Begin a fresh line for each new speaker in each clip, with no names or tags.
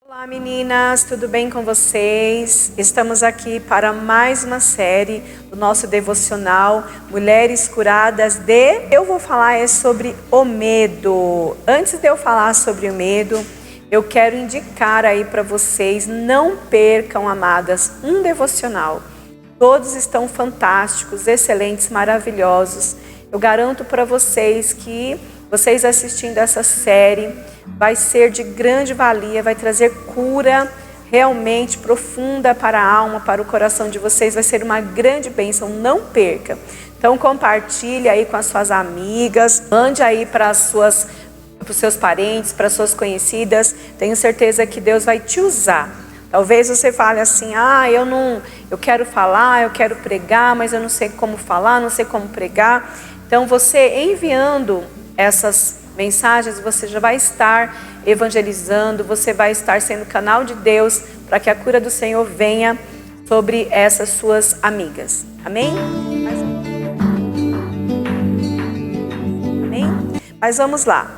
Olá meninas, tudo bem com vocês? Estamos aqui para mais uma série do nosso devocional Mulheres Curadas de... Eu vou falar sobre o medo. Antes de eu falar sobre o medo, eu quero indicar aí para vocês, não percam, amadas, um devocional. Todos estão fantásticos, excelentes, maravilhosos. Eu garanto para vocês que vocês assistindo essa série vai ser de grande valia, vai trazer cura realmente profunda para a alma, para o coração de vocês, vai ser uma grande bênção, não perca. Então compartilhe aí com as suas amigas, mande aí para os seus parentes, para as suas conhecidas, tenho certeza que Deus vai te usar. Talvez você fale assim, eu quero falar, eu quero pregar, mas eu não sei como falar, não sei como pregar. Então você enviando essas mensagens, você já vai estar evangelizando, você vai estar sendo canal de Deus para que a cura do Senhor venha sobre essas suas amigas. Amém? Amém? Mas vamos lá.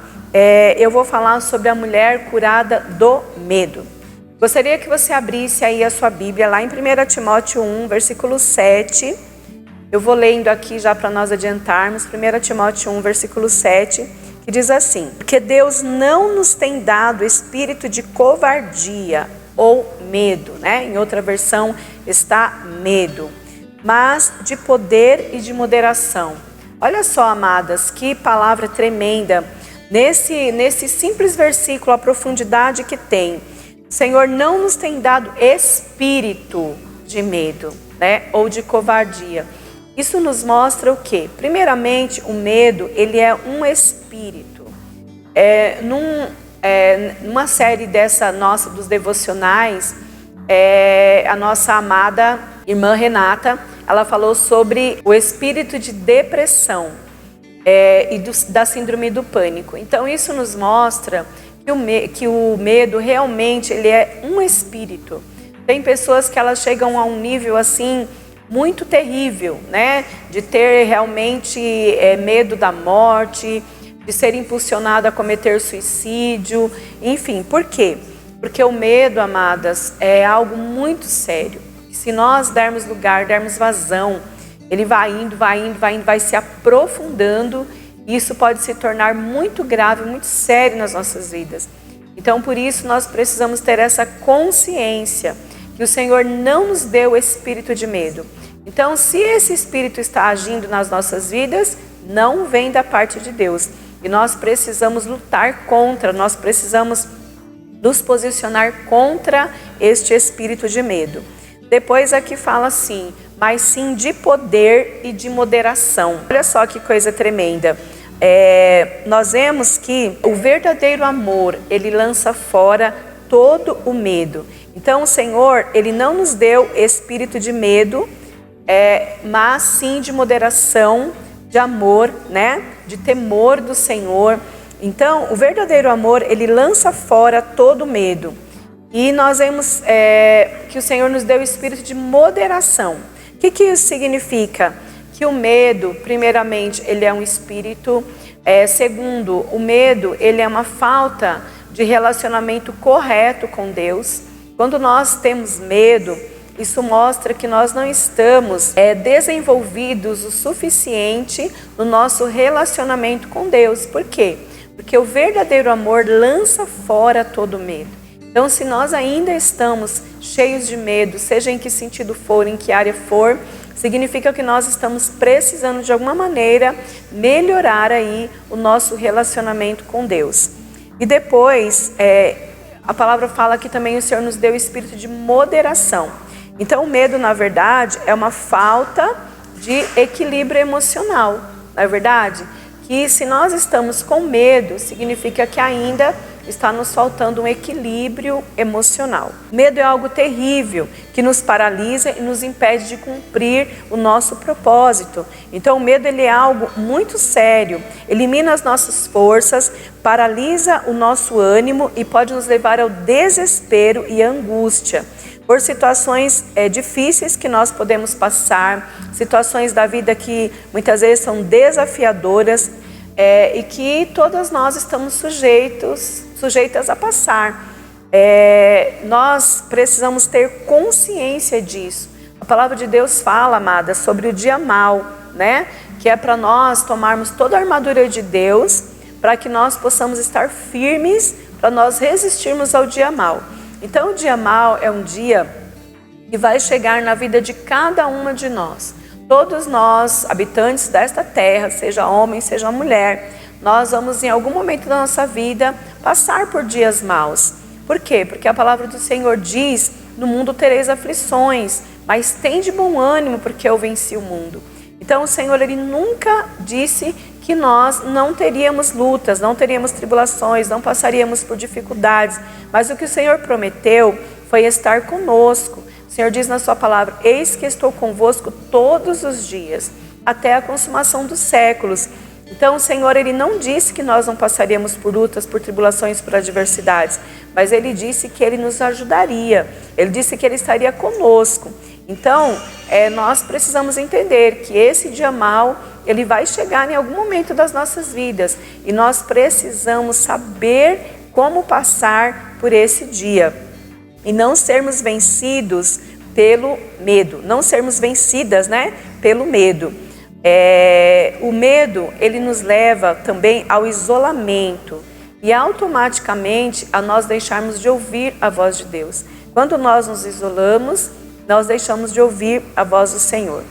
Eu vou falar sobre a mulher curada do medo. Gostaria que você abrisse aí a sua Bíblia lá em 1 Timóteo 1, versículo 7. Eu vou lendo aqui já para nós adiantarmos. 1 Timóteo 1, versículo 7. Que diz assim: porque Deus não nos tem dado espírito de covardia ou medo, né? Em outra versão está medo, mas de poder e de moderação. Olha só, amadas, que palavra tremenda. Nesse simples versículo, a profundidade que tem. O Senhor não nos tem dado espírito de medo, né? Ou de covardia. Isso nos mostra o quê? Primeiramente, o medo, ele é um espírito. Numa série dessa nossa, dos devocionais, a nossa amada irmã Renata, ela falou sobre o espírito de depressão da síndrome do pânico. Então, isso nos mostra que o medo realmente ele é um espírito. Tem pessoas que elas chegam a um nível assim muito terrível, né? De ter realmente medo da morte, de ser impulsionado a cometer suicídio, enfim. Por quê? Porque o medo, amadas, é algo muito sério. Se nós dermos lugar, dermos vazão, ele vai indo, vai se aprofundando, e isso pode se tornar muito grave, muito sério nas nossas vidas. Então, por isso, nós precisamos ter essa consciência que o Senhor não nos deu espírito de medo. Então, se esse espírito está agindo nas nossas vidas, não vem da parte de Deus. E nós precisamos lutar contra, nós precisamos nos posicionar contra este espírito de medo. Depois aqui fala assim, mas sim de poder e de moderação. Olha só que coisa tremenda. Nós vemos que o verdadeiro amor, ele lança fora todo o medo. Então o Senhor, ele não nos deu espírito de medo, mas sim de moderação, de amor, né? De temor do Senhor. Então o verdadeiro amor, ele lança fora todo o medo. E nós vemos que o Senhor nos deu o espírito de moderação. O que isso significa? Que o medo, primeiramente, ele é um espírito. Segundo, o medo, ele é uma falta de relacionamento correto com Deus. Quando nós temos medo, isso mostra que nós não estamos desenvolvidos o suficiente no nosso relacionamento com Deus. Por quê? Porque o verdadeiro amor lança fora todo medo. Então, se nós ainda estamos cheios de medo, seja em que sentido for, em que área for, significa que nós estamos precisando de alguma maneira melhorar aí o nosso relacionamento com Deus. E depois, a palavra fala que também o Senhor nos deu o espírito de moderação. Então, o medo, na verdade, é uma falta de equilíbrio emocional, não é verdade? Que se nós estamos com medo, significa que ainda está nos faltando um equilíbrio emocional. Medo é algo terrível, que nos paralisa e nos impede de cumprir o nosso propósito. Então o medo ele é algo muito sério, elimina as nossas forças, paralisa o nosso ânimo e pode nos levar ao desespero e angústia. Por situações difíceis que nós podemos passar, situações da vida que muitas vezes são desafiadoras, e que todas nós estamos sujeitas a passar. Nós precisamos ter consciência disso. A palavra de Deus fala, amada, sobre o dia mau, né? Que é para nós tomarmos toda a armadura de Deus, para que nós possamos estar firmes, para nós resistirmos ao dia mau. Então o dia mau é um dia que vai chegar na vida de cada uma de nós. Todos nós, habitantes desta terra, seja homem, seja mulher, nós vamos em algum momento da nossa vida passar por dias maus. Por quê? Porque a palavra do Senhor diz: no mundo tereis aflições, mas tende bom ânimo, porque eu venci o mundo. Então o Senhor, Ele nunca disse que nós não teríamos lutas, não teríamos tribulações, não passaríamos por dificuldades. Mas o que o Senhor prometeu foi estar conosco. O Senhor diz na sua palavra: eis que estou convosco todos os dias, até a consumação dos séculos. Então o Senhor, Ele não disse que nós não passaríamos por lutas, por tribulações, por adversidades, mas Ele disse que Ele nos ajudaria, Ele disse que Ele estaria conosco. Então nós precisamos entender que esse dia mau, ele vai chegar em algum momento das nossas vidas, e nós precisamos saber como passar por esse dia, e não sermos vencidos pelo medo, não sermos vencidas, né, pelo medo. O medo, ele nos leva também ao isolamento e automaticamente a nós deixarmos de ouvir a voz de Deus. Quando nós nos isolamos, nós deixamos de ouvir a voz do Senhor.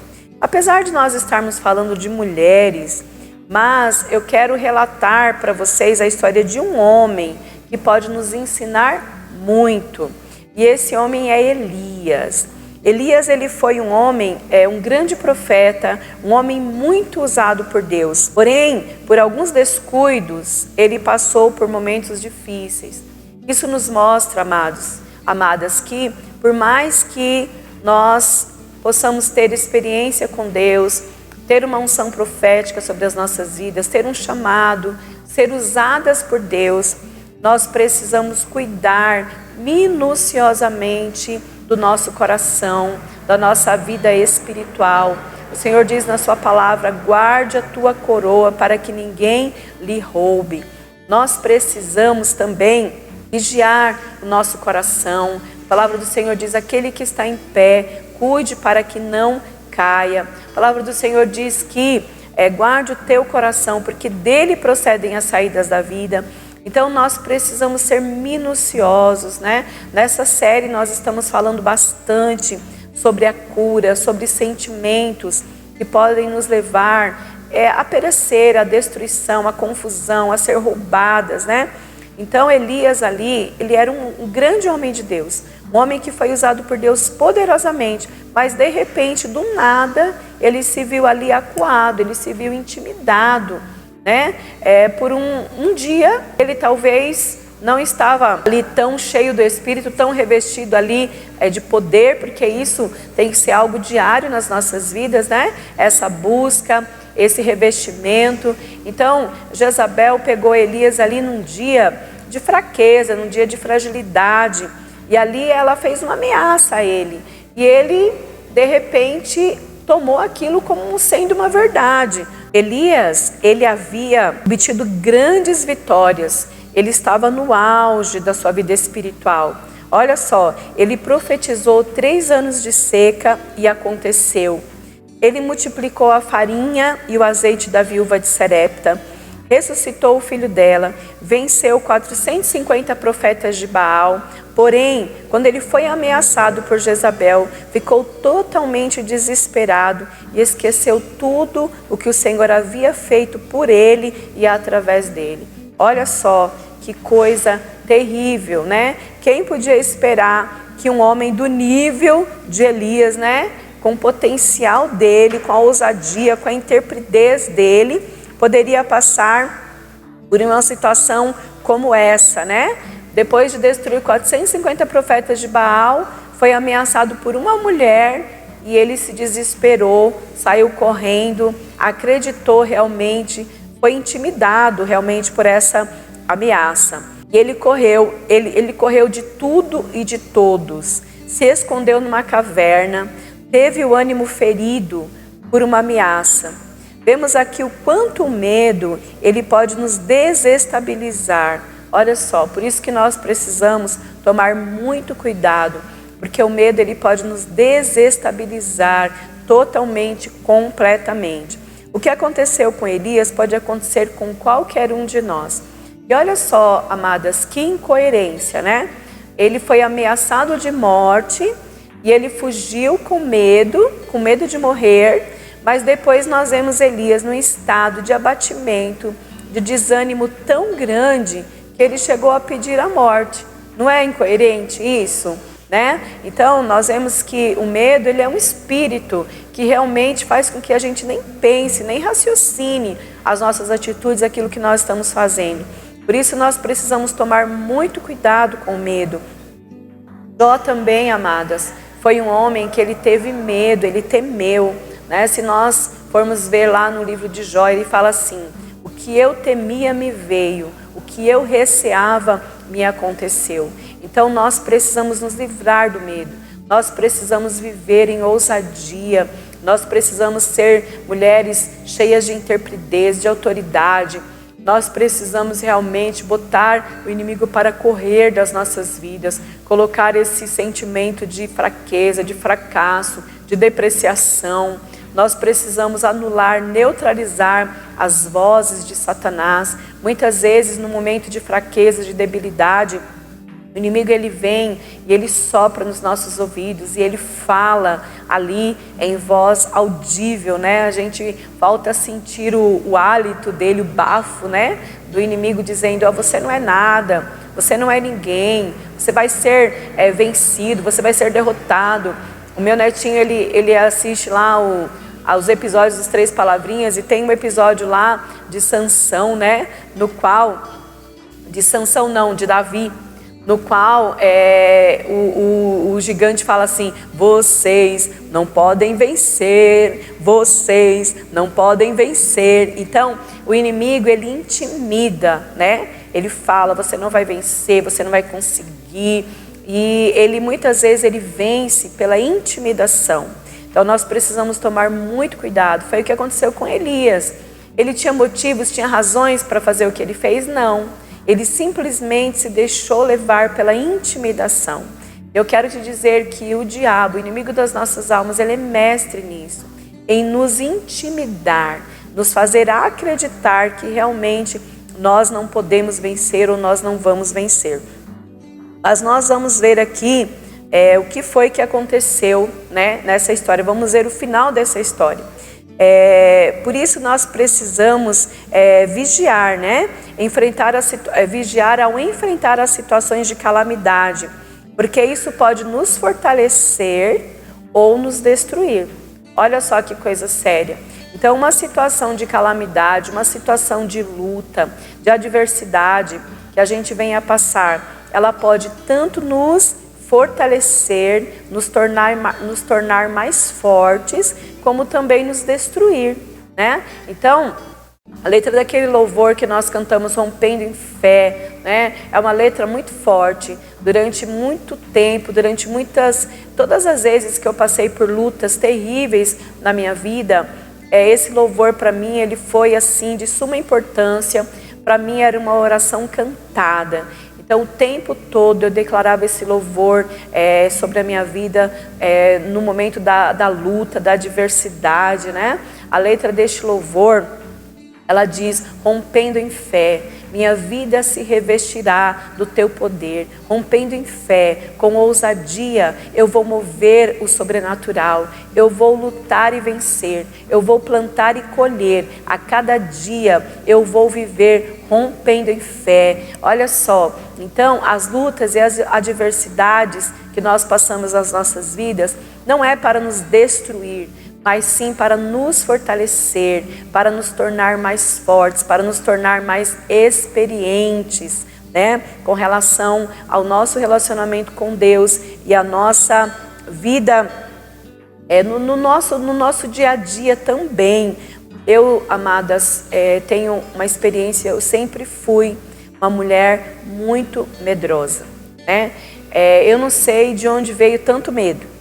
Apesar de nós estarmos falando de mulheres, mas eu quero relatar para vocês a história de um homem que pode nos ensinar muito. E esse homem é Elias. Elias, ele foi um homem, um grande profeta, um homem muito usado por Deus. Porém, por alguns descuidos, ele passou por momentos difíceis. Isso nos mostra, amados, amadas, que por mais que nós possamos ter experiência com Deus, ter uma unção profética sobre as nossas vidas, ter um chamado, ser usadas por Deus, nós precisamos cuidar minuciosamente do nosso coração, da nossa vida espiritual. O Senhor diz na sua palavra: guarde a tua coroa para que ninguém lhe roube. Nós precisamos também vigiar o nosso coração. A palavra do Senhor diz: aquele que está em pé, cuide para que não caia. A palavra do Senhor diz que guarde o teu coração, porque dele procedem as saídas da vida. Então nós precisamos ser minuciosos, né? Nessa série nós estamos falando bastante sobre a cura, sobre sentimentos que podem nos levar a perecer, a destruição, a confusão, a ser roubadas, né? Então Elias ali, ele era um grande homem de Deus, um homem que foi usado por Deus poderosamente, mas de repente, do nada, ele se viu ali acuado, ele se viu intimidado, né? Por um dia, ele talvez não estava ali tão cheio do Espírito, tão revestido ali de poder, porque isso tem que ser algo diário nas nossas vidas, né? Essa busca, esse revestimento. Então, Jezabel pegou Elias ali num dia de fraqueza, num dia de fragilidade, e ali ela fez uma ameaça a ele, e ele, de repente, tomou aquilo como sendo uma verdade. Elias, ele havia obtido grandes vitórias, ele estava no auge da sua vida espiritual. Olha só, ele profetizou 3 anos de seca e aconteceu. Ele multiplicou a farinha e o azeite da viúva de Serepta, ressuscitou o filho dela, venceu 450 profetas de Baal. Porém, quando ele foi ameaçado por Jezabel, ficou totalmente desesperado e esqueceu tudo o que o Senhor havia feito por ele e através dele. Olha só que coisa terrível, né? Quem podia esperar que um homem do nível de Elias, né, com o potencial dele, com a ousadia, com a intrepidez dele, poderia passar por uma situação como essa, né? Depois de destruir 450 profetas de Baal, foi ameaçado por uma mulher e ele se desesperou, saiu correndo, acreditou realmente, foi intimidado realmente por essa ameaça. E ele correu de tudo e de todos, se escondeu numa caverna, teve o ânimo ferido por uma ameaça. Vemos aqui o quanto o medo, ele pode nos desestabilizar. Olha só, por isso que nós precisamos tomar muito cuidado, porque o medo ele pode nos desestabilizar totalmente, completamente. O que aconteceu com Elias pode acontecer com qualquer um de nós. E olha só, amadas, que incoerência, né? Ele foi ameaçado de morte e ele fugiu com medo de morrer, mas depois nós vemos Elias num estado de abatimento, de desânimo tão grande que ele chegou a pedir a morte. Não é incoerente isso, né? Então nós vemos que o medo ele é um espírito que realmente faz com que a gente nem pense, nem raciocine as nossas atitudes, aquilo que nós estamos fazendo. Por isso nós precisamos tomar muito cuidado com o medo. Jó também, amadas, foi um homem que ele teve medo, ele temeu, né? Se nós formos ver lá no livro de Jó, ele fala assim: o que eu temia me veio, o que eu receava me aconteceu. Então nós precisamos nos livrar do medo, nós precisamos viver em ousadia, nós precisamos ser mulheres cheias de intrepidez, de autoridade. Nós precisamos realmente botar o inimigo para correr das nossas vidas, colocar esse sentimento de fraqueza, de fracasso, de depreciação. Nós precisamos anular, neutralizar as vozes de Satanás. Muitas vezes, no momento de fraqueza, de debilidade, o inimigo ele vem e ele sopra nos nossos ouvidos e ele fala ali em voz audível, né? A gente volta a sentir o hálito dele, o bafo, né? Do inimigo dizendo: você não é nada, você não é ninguém, você vai ser vencido, você vai ser derrotado. O meu netinho ele assiste lá aos episódios dos 3 Palavrinhas e tem um episódio lá de Sansão, né? De Davi. No qual o gigante fala assim: vocês não podem vencer, vocês não podem vencer. Então o inimigo ele intimida, né? Ele fala: você não vai vencer, você não vai conseguir. E ele muitas vezes ele vence pela intimidação. Então nós precisamos tomar muito cuidado. Foi o que aconteceu com Elias. Ele tinha motivos, tinha razões para fazer o que ele fez? Não. Ele simplesmente se deixou levar pela intimidação. Eu quero te dizer que o diabo, o inimigo das nossas almas, ele é mestre nisso, em nos intimidar, nos fazer acreditar que realmente nós não podemos vencer ou nós não vamos vencer. Mas nós vamos ver aqui o que foi que aconteceu, né, nessa história. Vamos ver o final dessa história. Por isso nós precisamos vigiar, né? Vigiar ao enfrentar as situações de calamidade, porque isso pode nos fortalecer ou nos destruir. Olha só que coisa séria. Então uma situação de calamidade, uma situação de luta, de adversidade que a gente venha passar, ela pode tanto nos fortalecer, nos tornar mais fortes, como também nos destruir, né? Então, a letra daquele louvor que nós cantamos, Rompendo em Fé, né? É uma letra muito forte. Durante muito tempo, todas as vezes que eu passei por lutas terríveis na minha vida, esse louvor para mim, ele foi assim, de suma importância. Para mim era uma oração cantada. Então o tempo todo eu declarava esse louvor sobre a minha vida no momento da luta, da adversidade, né? A letra deste louvor, ela diz: rompendo em fé, minha vida se revestirá do teu poder. Rompendo em fé, com ousadia, eu vou mover o sobrenatural. Eu vou lutar e vencer. Eu vou plantar e colher. A cada dia eu vou viver rompendo em fé. Olha só, então as lutas e as adversidades que nós passamos nas nossas vidas não é para nos destruir, mas sim para nos fortalecer, para nos tornar mais fortes, para nos tornar mais experientes, né? Com relação ao nosso relacionamento com Deus e a nossa vida no nosso dia a dia também. Eu, amadas, tenho uma experiência, eu sempre fui uma mulher muito medrosa, né? Eu não sei de onde veio tanto medo.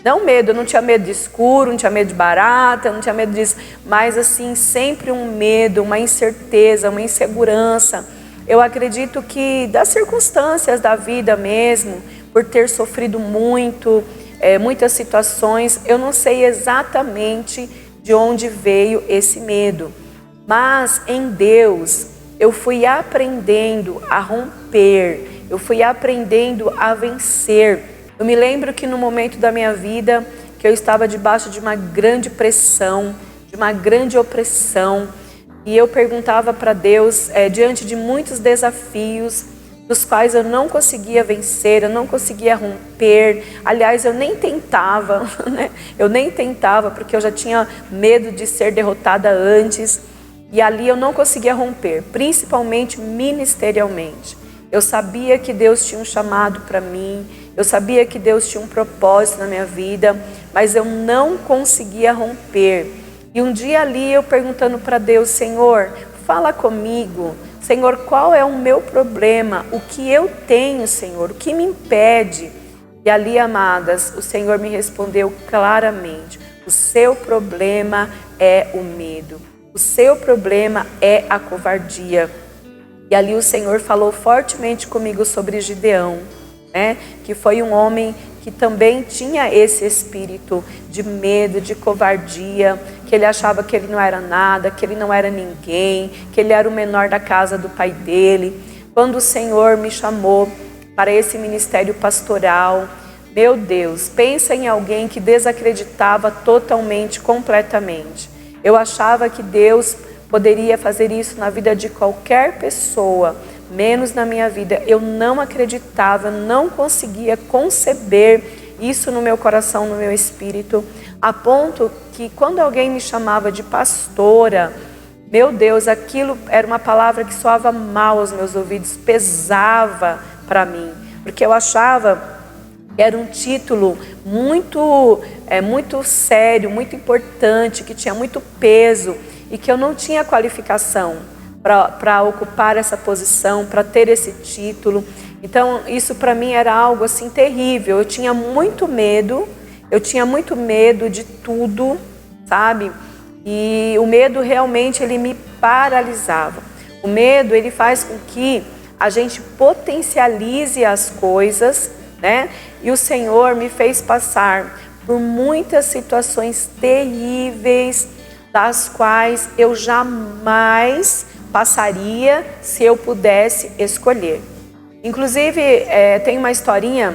Não medo, eu não tinha medo de escuro, não tinha medo de barata, não tinha medo disso, mas assim, sempre um medo, uma incerteza, uma insegurança. Eu acredito que das circunstâncias da vida mesmo, por ter sofrido muito, muitas situações, eu não sei exatamente de onde veio esse medo. Mas em Deus eu fui aprendendo a romper, eu fui aprendendo a vencer. Eu me lembro que no momento da minha vida que eu estava debaixo de uma grande pressão, de uma grande opressão, e eu perguntava para Deus, diante de muitos desafios, dos quais eu não conseguia vencer, eu não conseguia romper. Aliás, eu nem tentava, né? Eu nem tentava, porque eu já tinha medo de ser derrotada antes. E ali eu não conseguia romper, principalmente ministerialmente. Eu sabia que Deus tinha um chamado para mim, eu sabia que Deus tinha um propósito na minha vida, mas eu não conseguia romper. E um dia ali eu perguntando para Deus, Senhor, fala comigo. Senhor, qual é o meu problema? O que eu tenho, Senhor? O que me impede? E ali, amadas, o Senhor me respondeu claramente: o seu problema é o medo. O seu problema é a covardia. E ali o Senhor falou fortemente comigo sobre Gideão, né? Que foi um homem que também tinha esse espírito de medo, de covardia, que ele achava que ele não era nada, que ele não era ninguém, que ele era o menor da casa do pai dele. Quando o Senhor me chamou para esse ministério pastoral, meu Deus, pensa em alguém que desacreditava totalmente, completamente. Eu achava que Deus poderia fazer isso na vida de qualquer pessoa, menos na minha vida. Eu não acreditava, não conseguia conceber isso no meu coração, no meu espírito, a ponto que quando alguém me chamava de pastora, meu Deus, aquilo era uma palavra que soava mal aos meus ouvidos, pesava para mim, porque eu achava que era um título muito sério, muito importante, que tinha muito peso e que eu não tinha qualificação para ocupar essa posição, para ter esse título. Então isso para mim era algo assim terrível. Eu tinha muito medo de tudo, sabe? E o medo realmente ele me paralisava. O medo ele faz com que a gente potencialize as coisas, né? E o Senhor me fez passar por muitas situações terríveis, das quais eu jamais passaria se eu pudesse escolher. Inclusive, tem uma historinha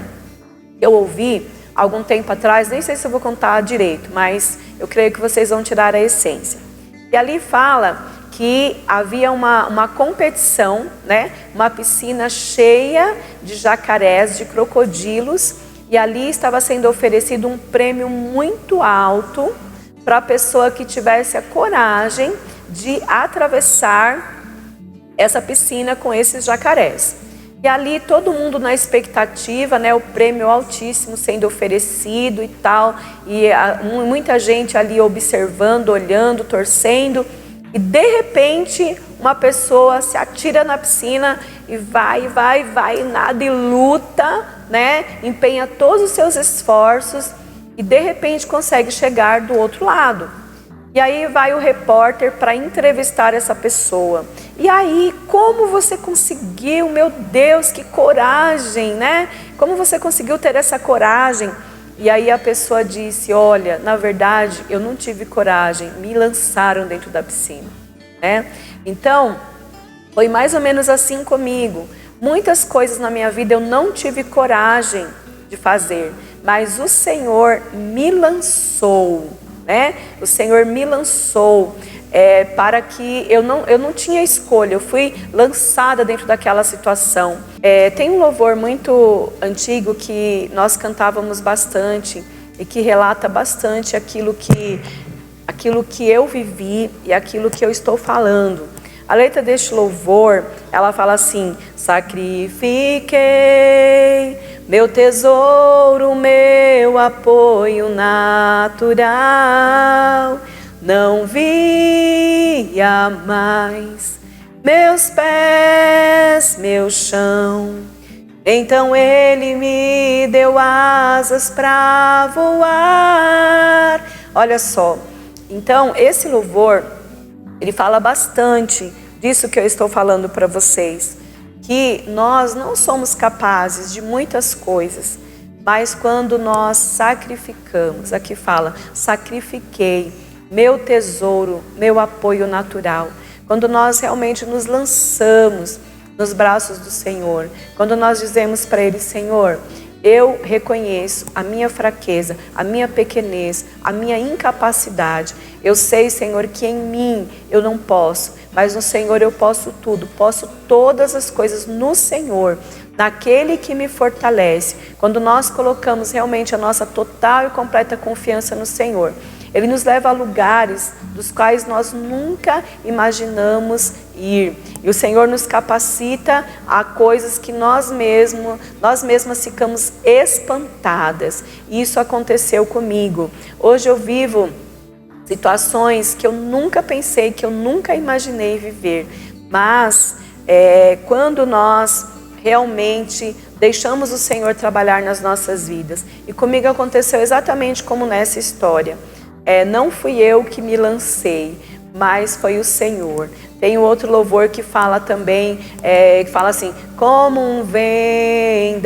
que eu ouvi algum tempo atrás, nem sei se eu vou contar direito, mas eu creio que vocês vão tirar a essência. E ali fala que havia uma competição, né? Uma piscina cheia de jacarés, de crocodilos, e ali estava sendo oferecido um prêmio muito alto para a pessoa que tivesse a coragem de atravessar essa piscina com esses jacarés. E ali todo mundo na expectativa, né, o prêmio altíssimo sendo oferecido e tal, e muita gente ali observando, olhando, torcendo, e de repente uma pessoa se atira na piscina e vai, nada e luta, né, empenha todos os seus esforços e de repente consegue chegar do outro lado. E aí vai o repórter para entrevistar essa pessoa. E aí, como você conseguiu? Meu Deus, que coragem, né? Como você conseguiu ter essa coragem? E aí a pessoa disse, olha, na verdade, eu não tive coragem, me lançaram dentro da piscina, né? Então, foi mais ou menos assim comigo. Muitas coisas na minha vida eu não tive coragem de fazer, mas o Senhor me lançou, né? O Senhor me lançou para que eu não tinha escolha, eu fui lançada dentro daquela situação. Tem um louvor muito antigo que nós cantávamos bastante e que relata bastante aquilo que eu vivi e aquilo que eu estou falando. A letra deste louvor, ela fala assim: sacrifiquei meu tesouro, meu apoio natural, não via mais meus pés, meu chão. Então ele me deu asas para voar. Olha só, então esse louvor, ele fala bastante disso que eu estou falando para vocês. que nós não somos capazes de muitas coisas, mas quando nós sacrificamos, aqui fala, sacrifiquei meu tesouro, meu apoio natural. Quando nós realmente nos lançamos nos braços do Senhor, quando nós dizemos para Ele, Senhor, eu reconheço a minha fraqueza, a minha pequenez, a minha incapacidade. Eu sei, Senhor, que em mim eu não posso, mas no Senhor eu posso tudo. Posso todas as coisas no Senhor, naquele que me fortalece. Quando nós colocamos realmente a nossa total e completa confiança no Senhor, Ele nos leva a lugares dos quais nós nunca imaginamos ir. E o Senhor nos capacita a coisas que nós mesmas ficamos espantadas. E isso aconteceu comigo. Hoje eu vivo situações que eu nunca pensei, que eu nunca imaginei viver. Mas quando nós realmente deixamos o Senhor trabalhar nas nossas vidas. E comigo aconteceu exatamente como nessa história. Não fui eu que me lancei, mas foi o Senhor. Tem outro louvor que fala também, que fala assim, como um vendaval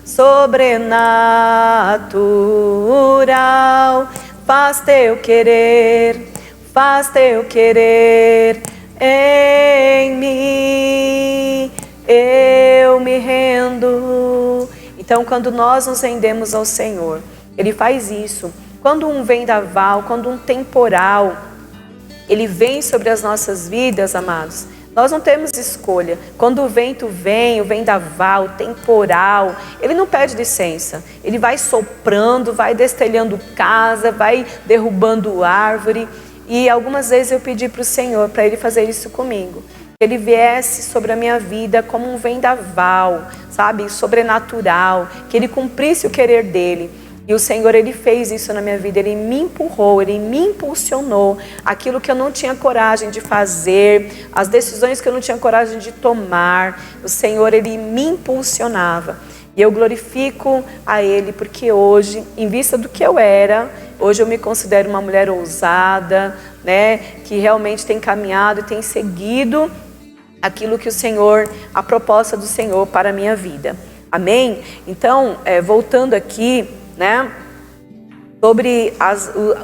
sobrenatural, faz teu querer em mim, eu me rendo. Então, quando nós nos rendemos ao Senhor, Ele faz isso. Quando um vendaval, quando um temporal, ele vem sobre as nossas vidas, amados, nós não temos escolha. Quando o vento vem, o vendaval, o temporal, ele não pede licença. Ele vai soprando, vai destelhando casa, vai derrubando árvore. E algumas vezes eu pedi para o Senhor, para Ele fazer isso comigo. Que Ele viesse sobre a minha vida como um vendaval, sabe, sobrenatural. Que Ele cumprisse o querer dEle. E o Senhor, Ele fez isso na minha vida, Ele me empurrou, Ele me impulsionou, aquilo que eu não tinha coragem de fazer, as decisões que eu não tinha coragem de tomar, o Senhor, Ele me impulsionava. E eu glorifico a Ele, porque hoje, em vista do que eu era, hoje eu me considero uma mulher ousada, né, que realmente tem caminhado e tem seguido aquilo que o Senhor, a proposta do Senhor para a minha vida. Amém? Então, voltando aqui, né, sobre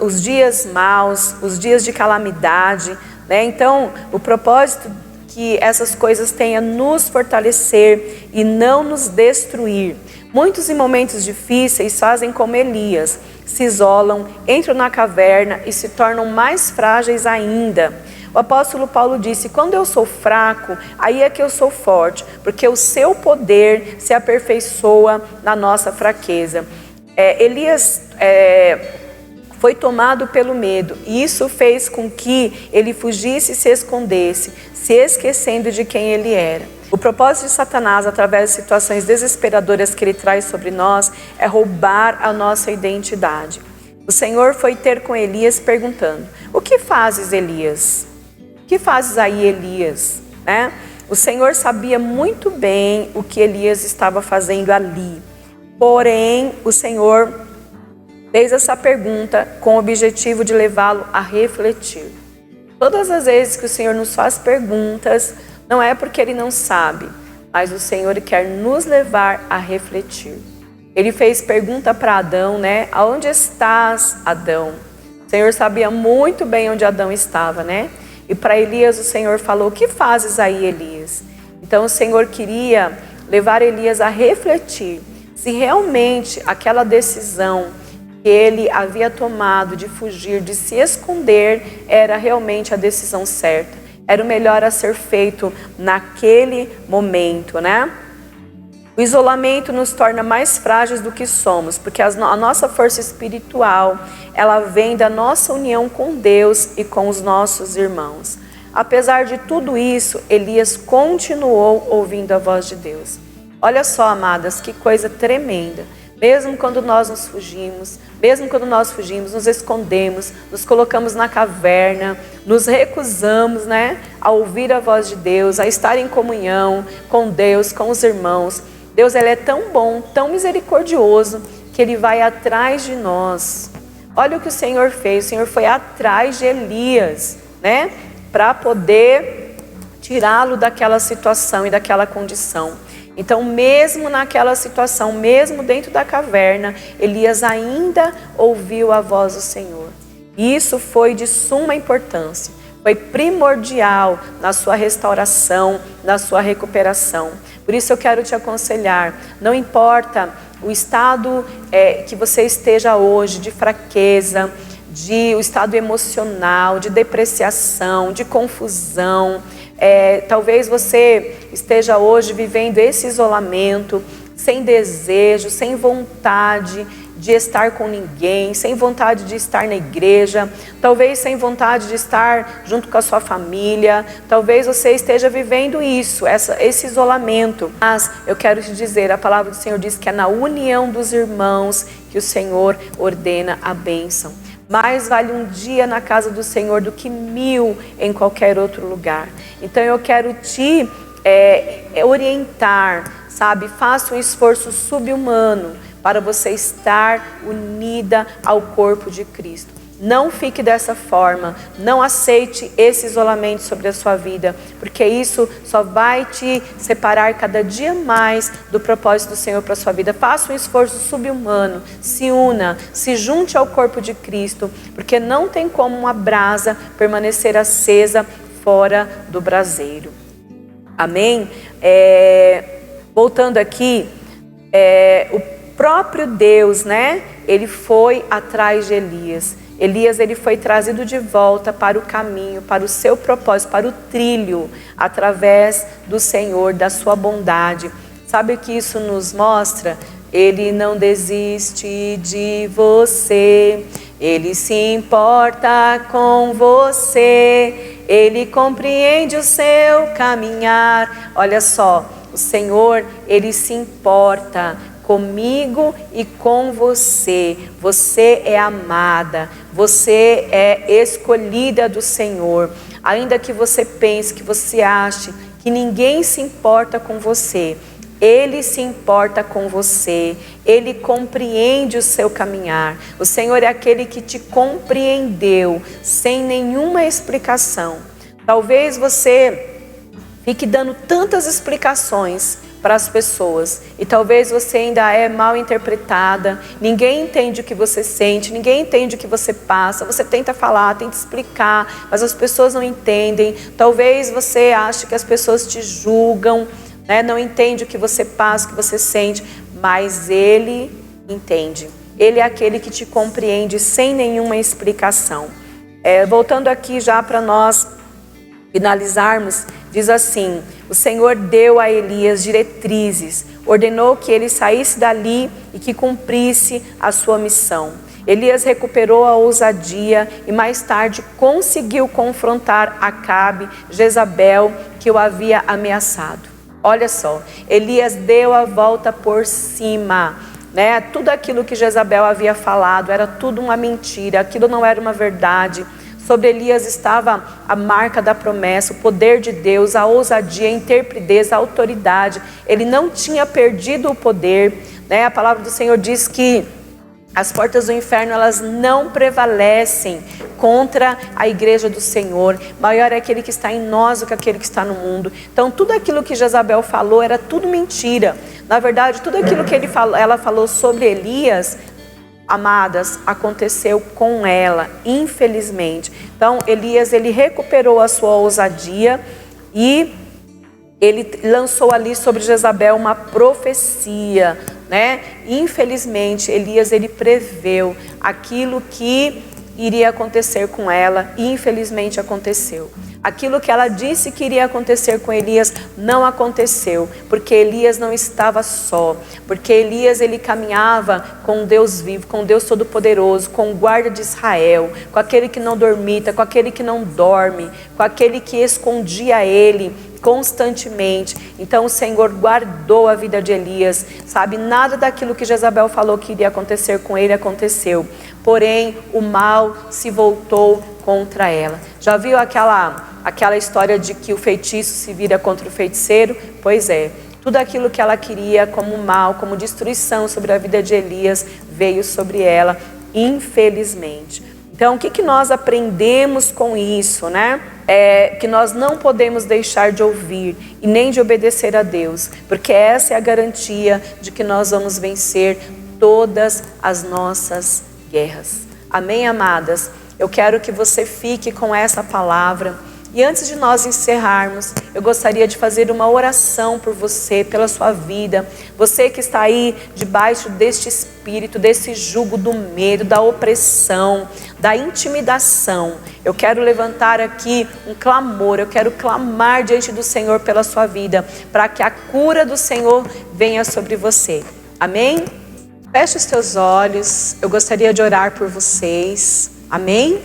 os dias maus, os dias de calamidade, né? Então, o propósito que essas coisas tenham nos fortalecer e não nos destruir. Muitos em momentos difíceis fazem como Elias, se isolam, entram na caverna e se tornam mais frágeis ainda. O apóstolo Paulo disse, quando eu sou fraco, aí é que eu sou forte, porque o seu poder se aperfeiçoa na nossa fraqueza. Elias foi tomado pelo medo e isso fez com que ele fugisse e se escondesse, se esquecendo de quem ele era. O propósito de Satanás, através de situações desesperadoras que ele traz sobre nós, é roubar a nossa identidade. O Senhor foi ter com Elias perguntando, o que fazes, Elias? O que fazes aí, Elias? Né? O Senhor sabia muito bem o que Elias estava fazendo ali. Porém, o Senhor fez essa pergunta com o objetivo de levá-lo a refletir. Todas as vezes que o Senhor nos faz perguntas, não é porque Ele não sabe, mas o Senhor quer nos levar a refletir. Ele fez pergunta para Adão, né? Aonde estás, Adão? O Senhor sabia muito bem onde Adão estava, né? E para Elias o Senhor falou, o que fazes aí, Elias? Então o Senhor queria levar Elias a refletir se realmente aquela decisão que ele havia tomado de fugir, de se esconder, era realmente a decisão certa. Era o melhor a ser feito naquele momento, né? O isolamento nos torna mais frágeis do que somos, porque a nossa força espiritual, ela vem da nossa união com Deus e com os nossos irmãos. Apesar de tudo isso, Elias continuou ouvindo a voz de Deus. Olha só, amadas, que coisa tremenda. Mesmo quando nós fugimos, nos escondemos, nos colocamos na caverna, nos recusamos, né, a ouvir a voz de Deus, a estar em comunhão com Deus, com os irmãos. Deus, Ele é tão bom, tão misericordioso, que Ele vai atrás de nós. Olha o que o Senhor fez, o Senhor foi atrás de Elias, né, para poder tirá-lo daquela situação e daquela condição. Então, mesmo naquela situação, mesmo dentro da caverna, Elias ainda ouviu a voz do Senhor. E isso foi de suma importância, foi primordial na sua restauração, na sua recuperação. Por isso eu quero te aconselhar, não importa o estado que você esteja hoje, de fraqueza, o estado emocional, de depreciação, de confusão, talvez você esteja hoje vivendo esse isolamento, sem desejo, sem vontade de estar com ninguém, sem vontade de estar na igreja, talvez sem vontade de estar junto com a sua família, talvez você esteja vivendo esse isolamento. Mas eu quero te dizer, a palavra do Senhor diz que é na união dos irmãos que o Senhor ordena a bênção. Mais vale um dia na casa do Senhor do que 1000 em qualquer outro lugar. Então eu quero te orientar, sabe? Faça um esforço subhumano para você estar unida ao corpo de Cristo. Não fique dessa forma, não aceite esse isolamento sobre a sua vida, porque isso só vai te separar cada dia mais do propósito do Senhor para a sua vida. Faça um esforço subhumano, se una, se junte ao corpo de Cristo, porque não tem como uma brasa permanecer acesa fora do braseiro. Amém? Voltando aqui, o próprio Deus, né? Ele foi atrás de Elias. Elias, ele foi trazido de volta para o caminho, para o seu propósito, para o trilho, através do Senhor, da sua bondade. Sabe o que isso nos mostra? Ele não desiste de você, Ele se importa com você, Ele compreende o seu caminhar. Olha só, o Senhor, Ele se importa comigo e com você. Você é amada, você é escolhida do Senhor. Ainda que você pense, que você ache que ninguém se importa com você, Ele se importa com você, Ele compreende o seu caminhar. O Senhor é aquele que te compreendeu sem nenhuma explicação. Talvez você fique dando tantas explicações para as pessoas e talvez você ainda é mal interpretada, ninguém entende o que você sente, ninguém entende o que você passa, você tenta falar, tenta explicar, mas as pessoas não entendem. Talvez você ache que as pessoas te julgam, né? Não entende o que você passa, o que você sente, mas Ele entende. Ele é aquele que te compreende sem nenhuma explicação. Voltando aqui já para nós finalizarmos, diz assim: o Senhor deu a Elias diretrizes, ordenou que ele saísse dali e que cumprisse a sua missão. Elias recuperou a ousadia e mais tarde conseguiu confrontar Acabe, Jezabel, que o havia ameaçado. Olha só, Elias deu a volta por cima, né? Tudo aquilo que Jezabel havia falado era tudo uma mentira, aquilo não era uma verdade. Sobre Elias estava a marca da promessa, o poder de Deus, a ousadia, a intrepidez, a autoridade. Ele não tinha perdido o poder, né? A palavra do Senhor diz que as portas do inferno, elas não prevalecem contra a igreja do Senhor. Maior é aquele que está em nós do que aquele que está no mundo. Então tudo aquilo que Jezabel falou era tudo mentira. Na verdade, tudo aquilo que ela falou sobre Elias, amadas, aconteceu com ela, infelizmente. Então Elias, ele recuperou a sua ousadia e ele lançou ali sobre Jezabel uma profecia, né? Infelizmente, Elias, ele preveu aquilo que iria acontecer com ela e infelizmente aconteceu. Aquilo que ela disse que iria acontecer com Elias não aconteceu, porque Elias não estava só, porque Elias, ele caminhava com Deus vivo, com Deus Todo-Poderoso, com o guarda de Israel, com aquele que não dormita, com aquele que não dorme, com aquele que escondia ele constantemente. Então o Senhor guardou a vida de Elias, sabe? Nada daquilo que Jezabel falou que iria acontecer com ele aconteceu, porém o mal se voltou contra ela. Já viu aquela história de que o feitiço se vira contra o feiticeiro? Pois é, tudo aquilo que ela queria como mal, como destruição sobre a vida de Elias, veio sobre ela, infelizmente. Então, o que nós aprendemos com isso, né? Que nós não podemos deixar de ouvir e nem de obedecer a Deus, porque essa é a garantia de que nós vamos vencer todas as nossas guerras. Amém, amadas? Eu quero que você fique com essa palavra. E antes de nós encerrarmos, eu gostaria de fazer uma oração por você, pela sua vida. Você que está aí debaixo deste espírito, desse jugo do medo, da opressão, da intimidação. Eu quero levantar aqui um clamor, eu quero clamar diante do Senhor pela sua vida, para que a cura do Senhor venha sobre você. Amém? Feche os teus olhos, eu gostaria de orar por vocês. Amém?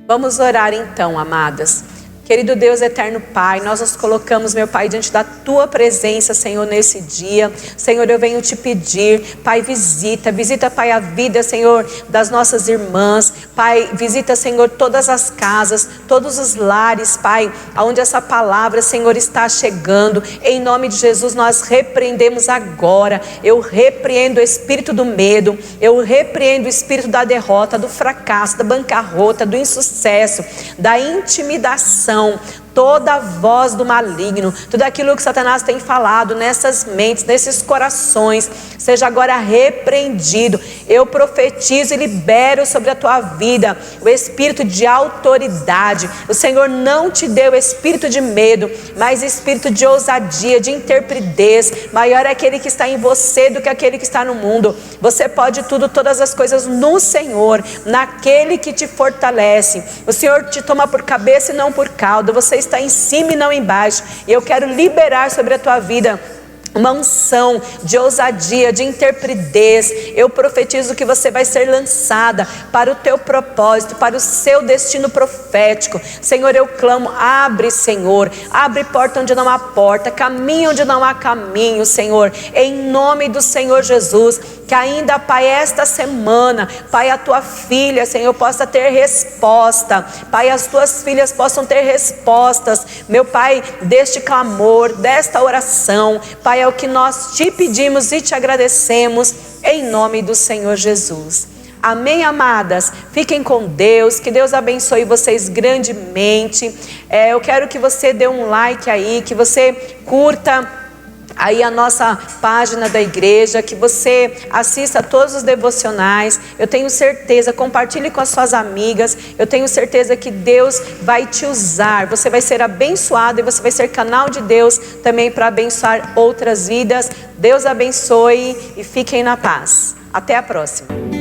Vamos orar então, amadas. Querido Deus, eterno Pai, nós nos colocamos, meu Pai, diante da Tua presença, Senhor, nesse dia. Senhor, eu venho te pedir, Pai, visita, Pai, a vida, Senhor, das nossas irmãs. Pai, visita, Senhor, todas as casas, todos os lares, Pai, aonde essa palavra, Senhor, está chegando. Em nome de Jesus, nós repreendemos agora. Eu repreendo o espírito do medo, eu repreendo o espírito da derrota, do fracasso, da bancarrota, do insucesso, da intimidação. Toda voz do maligno, tudo aquilo que Satanás tem falado nessas mentes, nesses corações, seja agora repreendido. Eu profetizo e libero sobre a tua vida o espírito de autoridade. O Senhor não te deu espírito de medo, mas espírito de ousadia, de intrepidez. Maior é aquele que está em você do que aquele que está no mundo. Você pode tudo, todas as coisas no Senhor, naquele que te fortalece. O Senhor te toma por cabeça e não por cauda. Você está em cima e não embaixo. E eu quero liberar sobre a tua vida uma unção de ousadia, de intrepidez. Eu profetizo que você vai ser lançada para o teu propósito, para o seu destino profético. Senhor, eu clamo, abre, Senhor, abre porta onde não há porta, caminho onde não há caminho, Senhor, em nome do Senhor Jesus. Que ainda, Pai, esta semana, Pai, a tua filha, Senhor, possa ter resposta. Pai, as tuas filhas possam ter respostas, meu Pai, deste clamor, desta oração. Pai, é o que nós te pedimos e te agradecemos, em nome do Senhor Jesus. Amém, amadas? Fiquem com Deus, que Deus abençoe vocês grandemente. Eu quero que você dê um like aí, que você curta aí a nossa página da igreja, que você assista todos os devocionais. Eu tenho certeza, compartilhe com as suas amigas. Eu tenho certeza que Deus vai te usar. Você vai ser abençoado e você vai ser canal de Deus também para abençoar outras vidas. Deus abençoe e fiquem na paz. Até a próxima.